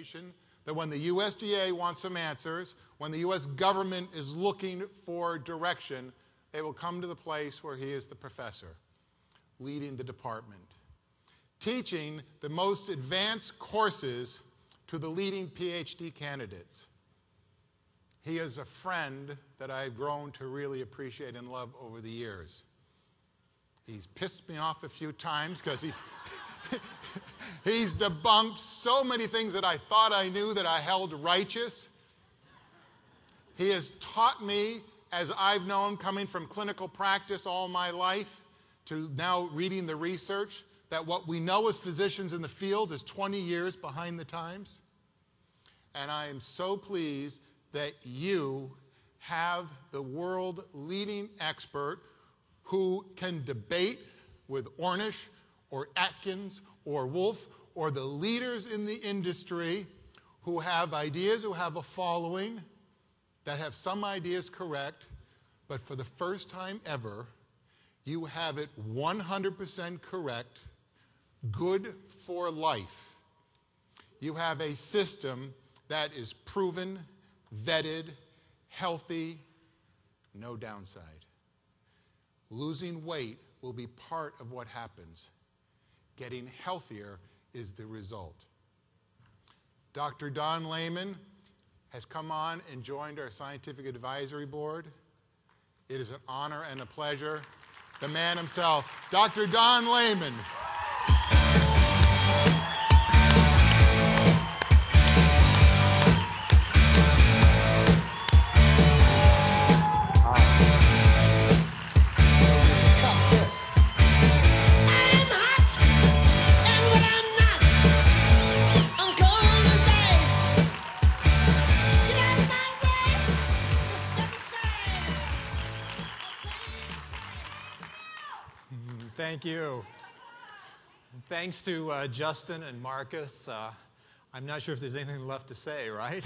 expectation that when the USDA wants some answers, when the U.S. government is looking for direction, they will come to the place where he is the professor, leading the department, teaching the most advanced courses to the leading PhD candidates. He is a friend that I've grown to really appreciate and love over the years. He's pissed me off a few times because he's debunked so many things that I thought I knew that I held righteous. He has taught me, as I've known coming from clinical practice all my life to now reading the research, that what we know as physicians in the field is 20 years behind the times. And I am so pleased that you have the world-leading expert who can debate with Ornish or Atkins or Wolf or the leaders in the industry who have ideas, who have a following, that have some ideas correct, but for the first time ever, you have it 100% correct, good for life. You have a system that is proven, vetted, healthy, no downside. Losing weight will be part of what happens. Getting healthier is the result. Dr. Don Layman has come on and joined our scientific advisory board. It is an honor and a pleasure. The man himself, Dr. Don Layman. Thank you. Thanks to Justin and Marcus. I'm not sure if there's anything left to say, right?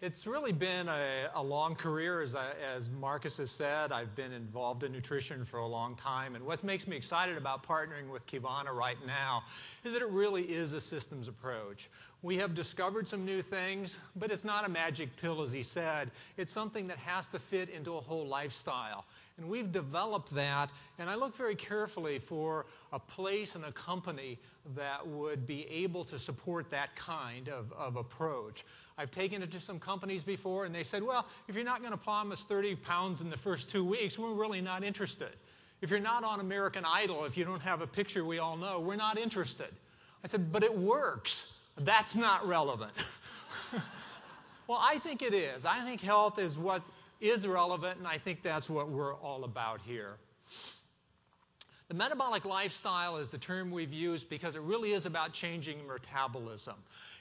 It's really been a long career, as Marcus has said. I've been involved in nutrition for a long time, and what makes me excited about partnering with Kivana right now is that it really is a systems approach. We have discovered some new things, but it's not a magic pill, as he said. It's something that has to fit into a whole lifestyle. And we've developed that, and I look very carefully for a place and a company that would be able to support that kind of approach. I've taken it to some companies before, and they said, well, if you're not going to promise 30 pounds in the first 2 weeks, we're really not interested. If you're not on American Idol, if you don't have a picture we all know, we're not interested. I said, but it works. That's not relevant. Well, I think it is. I think health is what is relevant, and I think that's what we're all about here. The metabolic lifestyle is the term we've used because it really is about changing metabolism.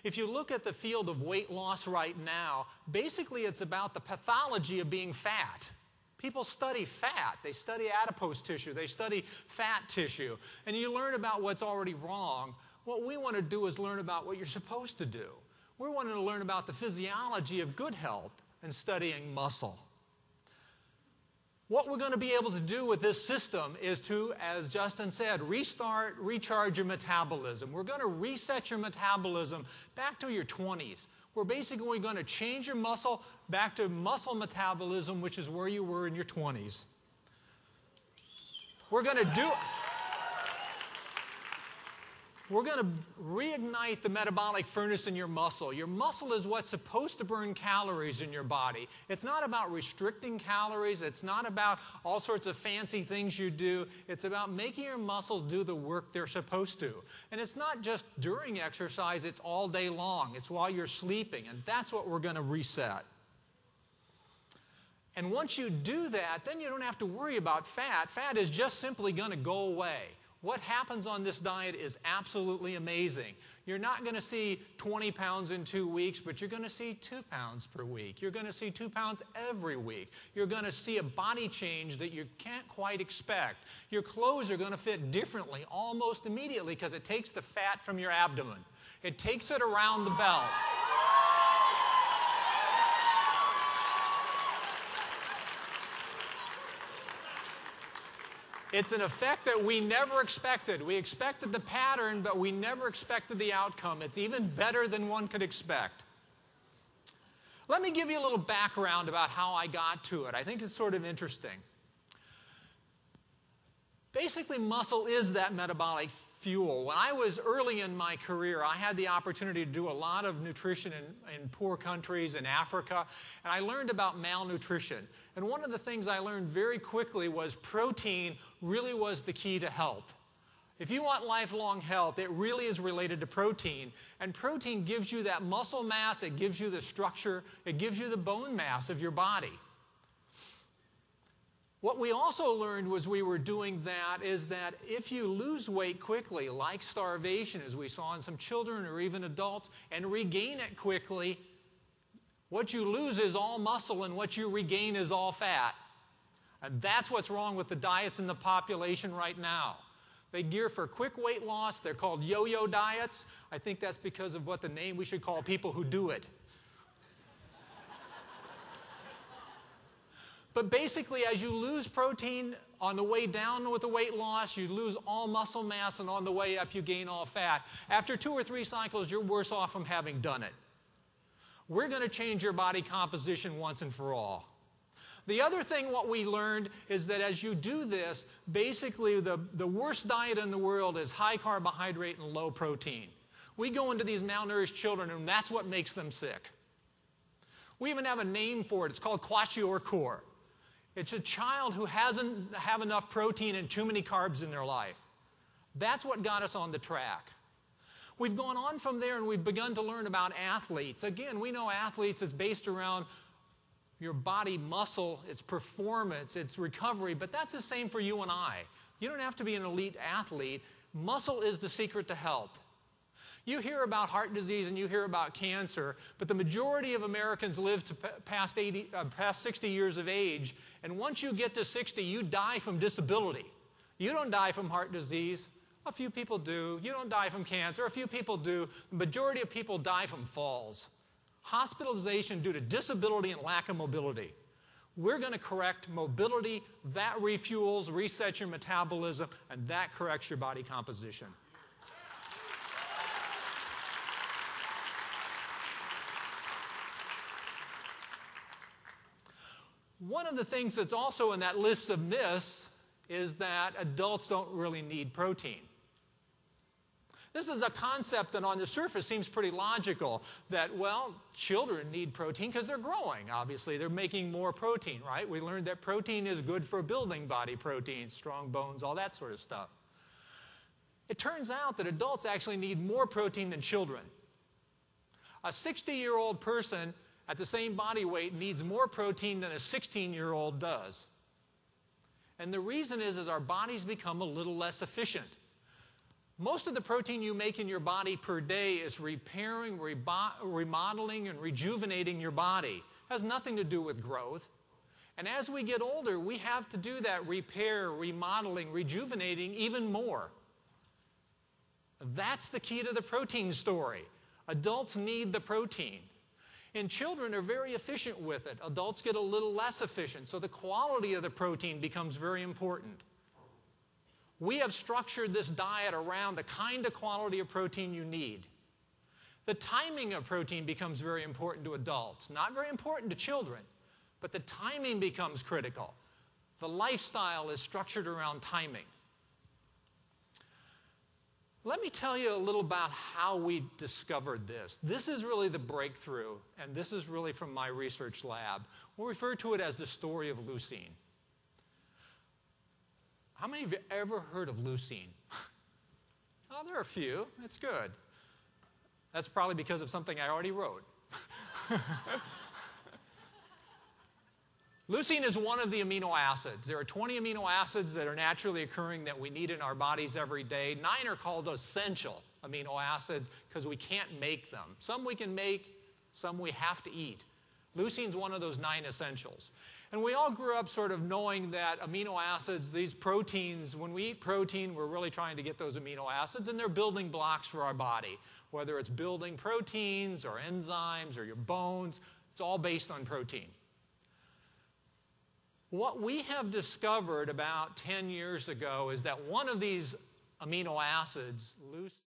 If you look at the field of weight loss right now, basically it's about the pathology of being fat. People study fat. They study adipose tissue. They study fat tissue. And you learn about what's already wrong. What we want to do is learn about what you're supposed to do. We're wanting to learn about the physiology of good health and studying muscle. What we're going to be able to do with this system is to, as Justin said, recharge your metabolism. We're going to reset your metabolism back to your 20s. We're basically going to change your muscle back to muscle metabolism, which is where you were in your 20s. We're going to reignite the metabolic furnace in your muscle. Your muscle is what's supposed to burn calories in your body. It's not about restricting calories. It's not about all sorts of fancy things you do. It's about making your muscles do the work they're supposed to. And it's not just during exercise. It's all day long. It's while you're sleeping. And that's what we're going to reset. And once you do that, then you don't have to worry about fat. Fat is just simply going to go away. What happens on this diet is absolutely amazing. You're not going to see 20 pounds in 2 weeks, but you're going to see 2 pounds per week. You're going to see 2 pounds every week. You're going to see a body change that you can't quite expect. Your clothes are going to fit differently almost immediately because it takes the fat from your abdomen. It takes it around the belt. It's an effect that we never expected. We expected the pattern, but we never expected the outcome. It's even better than one could expect. Let me give you a little background about how I got to it. I think it's sort of interesting. Basically, muscle is that metabolic fuel. When I was early in my career, I had the opportunity to do a lot of nutrition in poor countries in Africa, and I learned about malnutrition. And one of the things I learned very quickly was protein really was the key to health. If you want lifelong health, it really is related to protein. And protein gives you that muscle mass, it gives you the structure, it gives you the bone mass of your body. What we also learned was we were doing that is that if you lose weight quickly, like starvation, as we saw in some children or even adults, and regain it quickly, what you lose is all muscle and what you regain is all fat. And that's what's wrong with the diets in the population right now. They gear for quick weight loss. They're called yo-yo diets. I think that's because of what the name we should call people who do it. But basically, as you lose protein on the way down with the weight loss, you lose all muscle mass, and on the way up, you gain all fat. After 2 or 3 cycles, you're worse off from having done it. We're going to change your body composition once and for all. The other thing what we learned is that as you do this, basically the worst diet in the world is high carbohydrate and low protein. We go into these malnourished children, and that's what makes them sick. We even have a name for it. It's called kwashiorkor. It's a child who hasn't have enough protein and too many carbs in their life. That's what got us on the track. We've gone on from there and we've begun to learn about athletes. Again, we know athletes is based around your body muscle, its performance, its recovery, but that's the same for you and I. You don't have to be an elite athlete. Muscle is the secret to health. You hear about heart disease and you hear about cancer, but the majority of Americans live to past 60 years of age, and once you get to 60, you die from disability. You don't die from heart disease. A few people do. You don't die from cancer. A few people do. The majority of people die from falls. Hospitalization due to disability and lack of mobility. We're going to correct mobility. That refuels, resets your metabolism, and that corrects your body composition. One of the things that's also in that list of myths is that adults don't really need protein. This is a concept that on the surface seems pretty logical, that, well, children need protein because they're growing, obviously. They're making more protein, right? We learned that protein is good for building body proteins, strong bones, all that sort of stuff. It turns out that adults actually need more protein than children. A 60-year-old person at the same body weight needs more protein than a 16-year-old does. And the reason is our bodies become a little less efficient. Most of the protein you make in your body per day is repairing, remodeling, and rejuvenating your body. It has nothing to do with growth. And as we get older, we have to do that repair, remodeling, rejuvenating even more. That's the key to the protein story. Adults need the protein. And children are very efficient with it. Adults get a little less efficient. So the quality of the protein becomes very important. We have structured this diet around the kind of quality of protein you need. The timing of protein becomes very important to adults. Not very important to children, but the timing becomes critical. The lifestyle is structured around timing. Let me tell you a little about how we discovered this. This is really the breakthrough, and this is really from my research lab. We'll refer to it as the story of leucine. How many of you ever heard of leucine? Oh, there are a few. It's good. That's probably because of something I already wrote. Leucine is one of the amino acids. There are 20 amino acids that are naturally occurring that we need in our bodies every day. 9 are called essential amino acids because we can't make them. Some we can make, some we have to eat. Leucine is one of those 9 essentials. And we all grew up sort of knowing that amino acids, these proteins, when we eat protein, we're really trying to get those amino acids, and they're building blocks for our body. Whether it's building proteins or enzymes or your bones, it's all based on protein. What we have discovered about 10 years ago is that one of these amino acids, leucine,